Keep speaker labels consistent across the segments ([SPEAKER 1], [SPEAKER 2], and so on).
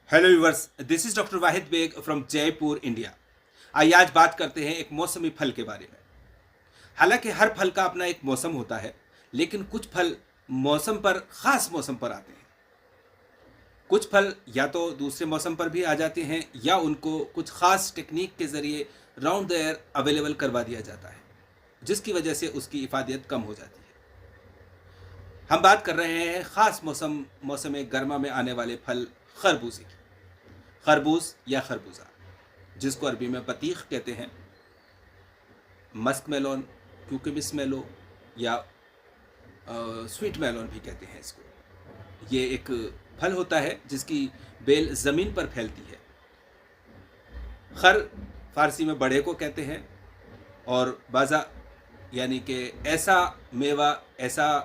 [SPEAKER 1] Hello viewers, this is doctor Wahid Baig from Jaipur, India. आइए आज बात करते हैं एक मौसमी फल के बारे में। हालांकि हर फल का अपना एक मौसम होता है, लेकिन कुछ फल मौसम पर, खास मौसम पर आते हैं। कुछ फल या तो दूसरे मौसम पर भी आ जाते हैं या उनको कुछ खास टेक्निक के जरिए राउंड द ईयर अवेलेबल करवा दिया जाता है, जिसकी वजह से उसकी इफादियत कम हो जाती है। हम बात कर रहे हैं खास मौसम गर्मा में आने वाले फल खरबूजे की। खरबूज या खरबूजा, जिसको अरबी में बतीख कहते हैं, मस्क मेलोन, क्यूकमिस मेलो या स्वीट मेलोन भी कहते हैं इसको। ये एक फल होता है जिसकी बेल ज़मीन पर फैलती है। खर फारसी में बड़े को कहते हैं और बाज़ा यानी कि ऐसा मेवा, ऐसा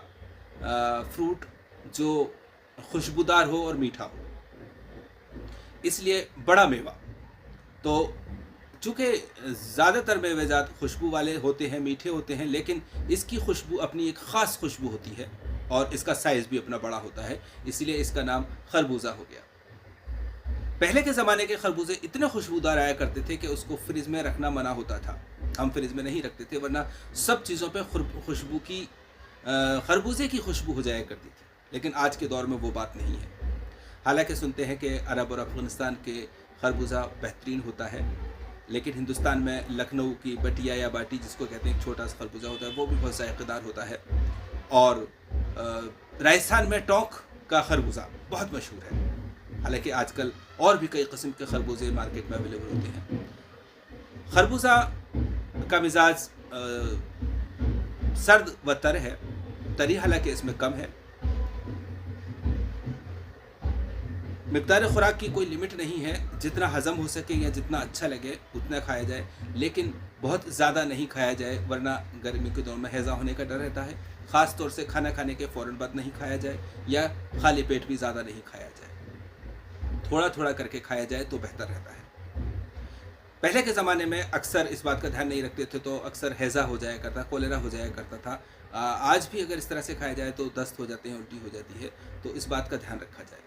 [SPEAKER 1] फ्रूट जो खुशबूदार हो और मीठा हो, इसलिए बड़ा मेवा। तो चूँकि ज़्यादातर मेवेजात खुशबू वाले होते हैं, मीठे होते हैं, लेकिन इसकी खुशबू अपनी एक ख़ास खुशबू होती है और इसका साइज़ भी अपना बड़ा होता है, इसीलिए इसका नाम खरबूजा हो गया। पहले के ज़माने के खरबूजे इतने खुशबूदार आया करते थे कि उसको फ्रिज में रखना मना होता था। हम फ्रिज में नहीं रखते थे, वरना सब चीज़ों पे खुशबू की, खरबूजे की खुशबू हो जाया करती थी। लेकिन आज के दौर में वो बात नहीं है। हालांकि सुनते हैं कि अरब और अफ़गानिस्तान के खरबूजा बेहतरीन होता है, लेकिन हिंदुस्तान में लखनऊ की बटिया या बाटी, जिसको कहते हैं, एक छोटा सा खरबूजा होता है, वो भी बहुत जायकेदार होता है। और राजस्थान में टोंक का खरबूजा बहुत मशहूर है। हालांकि आजकल और भी कई किस्म के खरबूजे मार्केट में अवेलेबल होते हैं। खरबूजा का मिजाज सर्द व तर है। तरी हालांकि इसमें कम है। मिक़दार खुराक की कोई लिमिट नहीं है, जितना हज़म हो सके या जितना अच्छा लगे उतना खाया जाए, लेकिन बहुत ज़्यादा नहीं खाया जाए, वरना गर्मी के दौर में हैज़ा होने का डर रहता है। ख़ास तौर से खाना खाने के फ़ौरन बाद नहीं खाया जाए या खाली पेट भी ज़्यादा नहीं खाया जाए। थोड़ा थोड़ा करके खाया जाए तो बेहतर रहता है। पहले के ज़माने में अक्सर इस बात का ध्यान नहीं रखते थे, तो अक्सर हैज़ा हो जाया करता, कोलेरा हो जाया करता था। आज भी अगर इस तरह से खाया जाए तो दस्त हो जाते हैं, उल्टी हो जाती है, तो इस बात का ध्यान रखा जाए।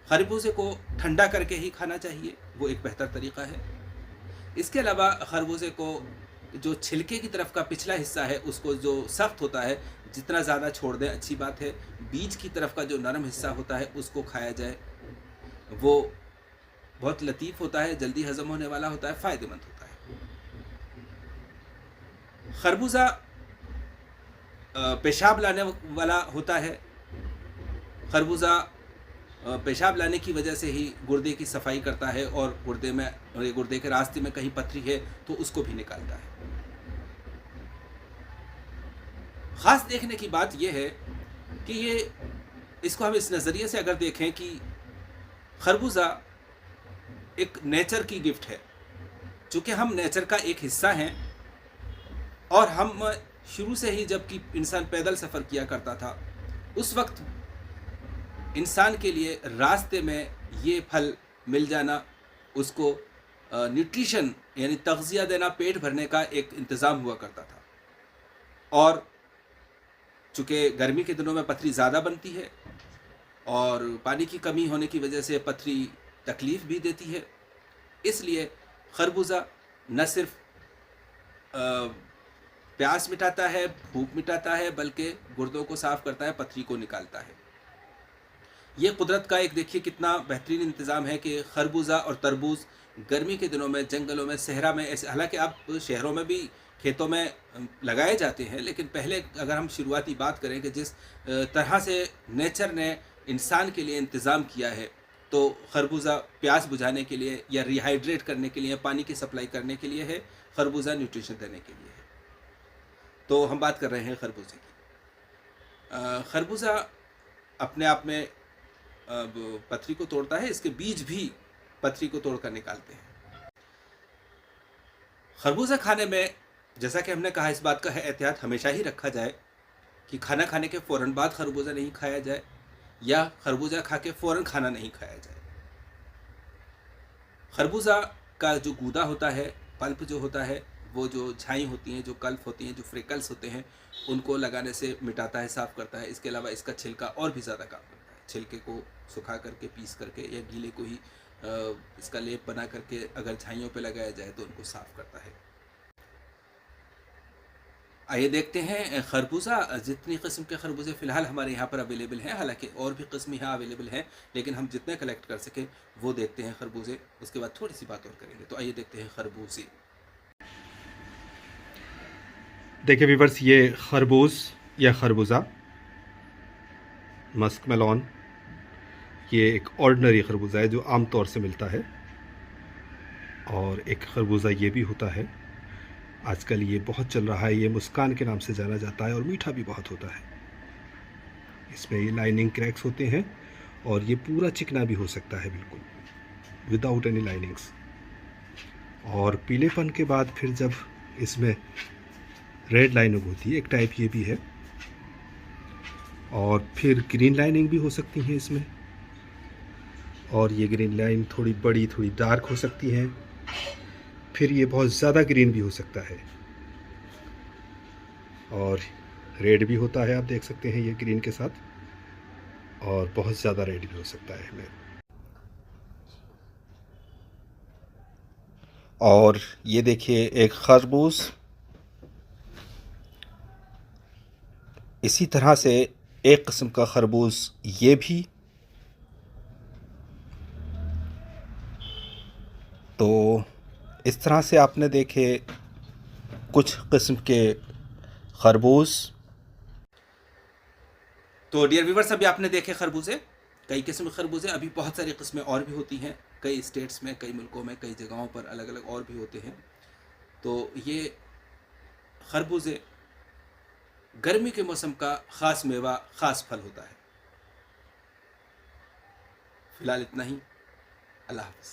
[SPEAKER 1] खरबूजे को ठंडा करके ही खाना चाहिए, वो एक बेहतर तरीक़ा है। इसके अलावा खरबूजे को जो छिलके की तरफ का पिछला हिस्सा है, उसको जो सख्त होता है, जितना ज़्यादा छोड़ दें अच्छी बात है। बीज की तरफ का जो नरम हिस्सा होता है उसको खाया जाए, वो बहुत लतीफ़ होता है, जल्दी हज़म होने वाला होता है, फ़ायदेमंद होता है। खरबूजा पेशाब लाने वाला होता है। खरबूजा पेशाब लाने की वजह से ही गुर्दे की सफाई करता है और गुर्दे के रास्ते में कहीं पथरी है तो उसको भी निकालता है। ख़ास देखने की बात यह है कि इसको हम इस नज़रिए से अगर देखें कि खरबूजा एक नेचर की गिफ्ट है। चूँकि हम नेचर का एक हिस्सा हैं और हम शुरू से ही, जबकि इंसान पैदल सफ़र किया करता था, उस वक्त इंसान के लिए रास्ते में ये फल मिल जाना, उसको न्यूट्रिशन यानी तग़ज़िया देना, पेट भरने का एक इंतज़ाम हुआ करता था। और चूँकि गर्मी के दिनों में पथरी ज़्यादा बनती है और पानी की कमी होने की वजह से पथरी तकलीफ़ भी देती है, इसलिए खरबूजा न सिर्फ प्यास मिटाता है, भूख मिटाता है, बल्कि गुर्दों को साफ़ करता है, पथरी को निकालता है। ये कुदरत का एक, देखिए कितना बेहतरीन इंतज़ाम है कि खरबूजा और तरबूज गर्मी के दिनों में जंगलों में, सहरा में, ऐसे, हालांकि अब शहरों में भी खेतों में लगाए जाते हैं, लेकिन पहले अगर हम शुरुआती बात करें कि जिस तरह से नेचर ने इंसान के लिए इंतज़ाम किया है, तो खरबूजा प्यास बुझाने के लिए या रिहाइड्रेट करने के लिए, पानी की सप्लाई करने के लिए है, खरबूजा न्यूट्रिशन देने के लिए है। तो हम बात कर रहे हैं खरबूजे की। खरबूजा अपने आप में पथरी को तोड़ता है, इसके बीज भी पथरी को तोड़कर निकालते हैं। खरबूजा खाने में, जैसा कि हमने कहा, इस बात का है एहतियात हमेशा ही रखा जाए कि खाना खाने के फ़ौरन बाद खरबूजा नहीं खाया जाए या खरबूजा खा के फ़ौरन खाना नहीं खाया जाए। खरबूजा का जो गूदा होता है, पल्प जो होता है, वो जो झाई होती हैं, जो कल्प होती हैं, जो फ्रिकल्स होते हैं, उनको लगाने से मिटाता है, साफ़ करता है। इसके अलावा इसका छिलका और भी ज़्यादा काम करता है। छिलके को सुखा करके पीस करके या गीले को ही इसका लेप बना करके अगर झाइयों पे लगाया जाए तो उनको साफ करता है। आइए देखते हैं खरबूजा। जितनी किस्म के खरबूजे फ़िलहाल हमारे यहाँ पर अवेलेबल हैं, हालांकि और भी किस्म यहाँ अवेलेबल हैं, लेकिन हम जितने कलेक्ट कर सकें वो देखते हैं खरबूजे, उसके बाद थोड़ी सी बात और करेंगे। तो आइए देखते हैं खरबूजे।
[SPEAKER 2] देखिए वीवर्स, ये खरबूज या खरबूजा मस्क मेलॉन, ये एक ऑर्डिनरी खरबूजा है जो आम तौर से मिलता है। और एक खरबूजा ये भी होता है, आजकल ये बहुत चल रहा है, ये मुस्कान के नाम से जाना जाता है और मीठा भी बहुत होता है। इसमें ये लाइनिंग क्रैक्स होते हैं और ये पूरा चिकना भी हो सकता है बिल्कुल विदाउट एनी लाइनिंग्स। और पीलेपन के बाद फिर जब इसमें रेड लाइनिंग होती है, एक टाइप ये भी है, और फिर ग्रीन लाइनिंग भी हो सकती है इसमें। और ये ग्रीन लाइन थोड़ी बड़ी थोड़ी डार्क हो सकती है, फिर ये बहुत ज़्यादा ग्रीन भी हो सकता है और रेड भी होता है, आप देख सकते हैं ये ग्रीन के साथ, और बहुत ज़्यादा रेड भी हो सकता है हमें। और ये देखिए एक खरबूज इसी तरह से एक किस्म का खरबूज ये भी। तो इस तरह से आपने देखे कुछ किस्म के खरबूज।
[SPEAKER 1] तो डियर व्यूवर्स, अभी आपने देखे खरबूजे, कई किस्म के खरबूजे, अभी बहुत सारी किस्में और भी होती हैं, कई स्टेट्स में, कई मुल्कों में, कई जगहों पर अलग अलग और भी होते हैं। तो ये खरबूजे गर्मी के मौसम का ख़ास मेवा, ख़ास फल होता है। फिलहाल इतना ही। अल्लाह हाफ़िज़।